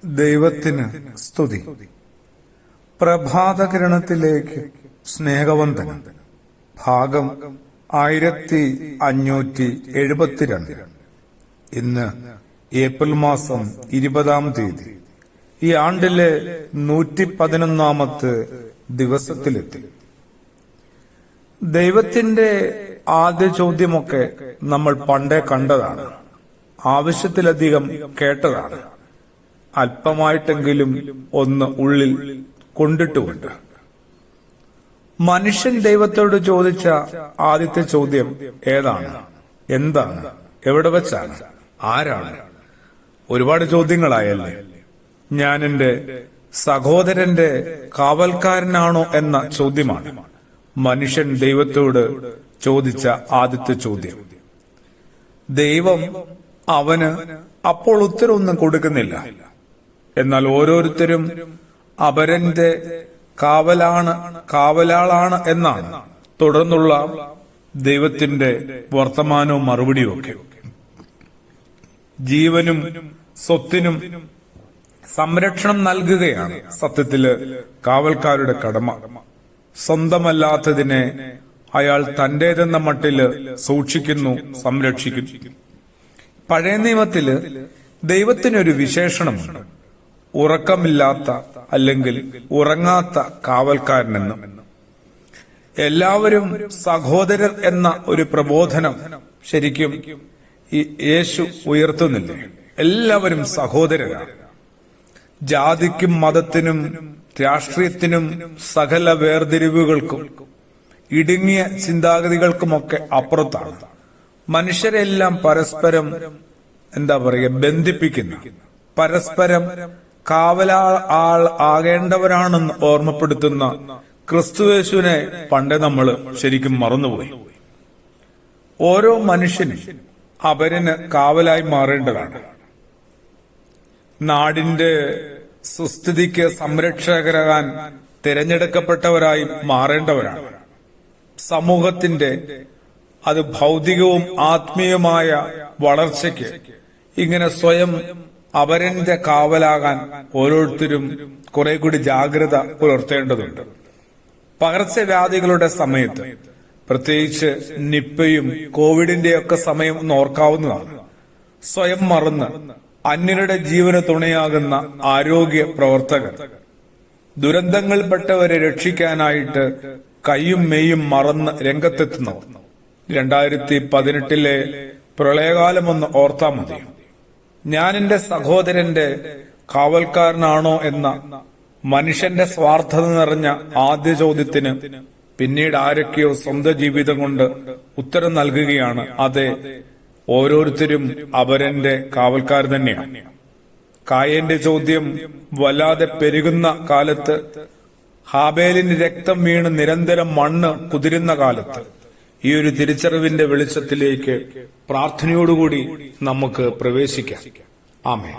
ദൈവത്തിന് സ്തുതി. പ്രഭാതകിരണത്തിലേക്ക് സ്നേഹവന്ദനം. ഭാഗം 1572. ഇന്ന് ഏപ്രിൽ മാസം 20-ാം തീയതി. ഈ ആണ്ടിലെ 111-ാമത്തെ ദിവസത്തിലെത്തി. ദൈവത്തിന്റെ ആദ്യ ചോദ്യമൊക്കെ നമ്മൾ പണ്ടേ കണ്ടതാണ്, ആവശ്യത്തിലധികം കേട്ടതാണ്. അല്പമായിട്ടെങ്കിലും ഒന്ന് ഉള്ളിൽ കൊണ്ടിട്ടുമുണ്ട്. മനുഷ്യൻ ദൈവത്തോട് ചോദിച്ച ആദ്യത്തെ ചോദ്യം ഏതാണ്, എന്താണ്, എവിടെ വെച്ചാണ്, ആരാണ്? ഒരുപാട് ചോദ്യങ്ങളായല്ലേ. ഞാൻ എന്റെ സഹോദരന്റെ കാവൽക്കാരനാണോ എന്ന ചോദ്യമാണ് മനുഷ്യൻ ദൈവത്തോട് ചോദിച്ച ആദ്യത്തെ ചോദ്യം. ദൈവം അവന് അപ്പോൾ ഉത്തരവൊന്നും കൊടുക്കുന്നില്ല. എന്നാൽ ഓരോരുത്തരും അപരന്റെ കാവലാളാണ് എന്നാണ് തുടർന്നുള്ള ദൈവത്തിന്റെ വർത്തമാനവും മറുപടിയും ഒക്കെ. ജീവനും സ്വത്തിനും സംരക്ഷണം നൽകുകയാണ് സത്യത്തില് കാവൽക്കാരുടെ കടമ. സ്വന്തമല്ലാത്തതിനെ അയാൾ തന്റേതെന്ന മട്ടില് സൂക്ഷിക്കുന്നു, സംരക്ഷിക്കുന്നു. പഴയ നിയമത്തില് ദൈവത്തിനൊരു വിശേഷണമുണ്ട്, ഉറക്കമില്ലാത്ത അല്ലെങ്കിൽ ഉറങ്ങാത്ത കാവൽക്കാരനെന്നും. എല്ലാവരും സഹോദരർ എന്ന ഒരു പ്രബോധനം ശരിക്കും യേശു ഉയർത്തുന്നില്ലേ? എല്ലാവരും സഹോദരരാണ്. ജാതിക്കും മതത്തിനും രാഷ്ട്രീയത്തിനും സകല വേർതിരിവുകൾക്കും ഇടുങ്ങിയ ചിന്താഗതികൾക്കുമൊക്കെ അപ്പുറത്താണ് മനുഷ്യരെല്ലാം പരസ്പരം ബന്ധിപ്പിക്കുന്ന, പരസ്പരം ആകേണ്ടവരാണെന്ന് ഓർമ്മപ്പെടുത്തുന്ന ക്രിസ്തുയേശുവിനെ പണ്ടേ നമ്മൾ ശരിക്കും മറന്നുപോയി. ഓരോ മനുഷ്യനും അവരന് കാവലായി മാറേണ്ടതാണ്. നാടിന്റെ സുസ്ഥിതിക്ക് സംരക്ഷകരാകാൻ തിരഞ്ഞെടുക്കപ്പെട്ടവരായി മാറേണ്ടവരാണ്. സമൂഹത്തിന്റെ അത് ഭൗതികവും ആത്മീയമായ വളർച്ചയ്ക്ക് ഇങ്ങനെ സ്വയം അവരന്റെ കാവലാകാൻ ഓരോരുത്തരും കുറെ കൂടി ജാഗ്രത പുലർത്തേണ്ടതുണ്ട്. പകർച്ചവ്യാധികളുടെ സമയത്ത്, പ്രത്യേകിച്ച് നിപ്പയും കോവിഡിന്റെയൊക്കെ സമയം ഓർക്കാവുന്നതാണ്, സ്വയം മറന്ന് അന്യരുടെ ജീവന് തുണയാകുന്ന ആരോഗ്യ പ്രവർത്തകർ ദുരന്തങ്ങളിൽപ്പെട്ടവരെ രക്ഷിക്കാനായിട്ട് കയ്യും മെയ്യും മറന്ന് രംഗത്തെത്തുന്നവർ. 2018 പ്രളയകാലമൊന്ന് ഓർത്താൽ മതി. ഞാൻ എന്റെ സഹോദരന്റെ കാവൽക്കാരനാണോ എന്ന മനുഷ്യന്റെ സ്വാർത്ഥത നിറഞ്ഞ ആദ്യ ചോദ്യത്തിന് പിന്നീട് ആരൊക്കെയോ സ്വന്തം ജീവിതം കൊണ്ട് ഉത്തരം നൽകുകയാണ്. അതെ, ഓരോരുത്തരും അവരന്റെ കാവൽക്കാർ തന്നെയാണ്. കായന്റെ ചോദ്യം വല്ലാതെ പെരുകുന്ന കാലത്ത്, ഹാബേലിന് രക്തം വീണ് നിരന്തരം മണ്ണ് കുതിരുന്ന കാലത്ത് ഈ ഒരു തിരിച്ചറിവിന്റെ വെളിച്ചത്തിലേക്ക് പ്രാർത്ഥനയോടുകൂടി നമുക്ക് പ്രവേശിക്കാം. ആമേൻ.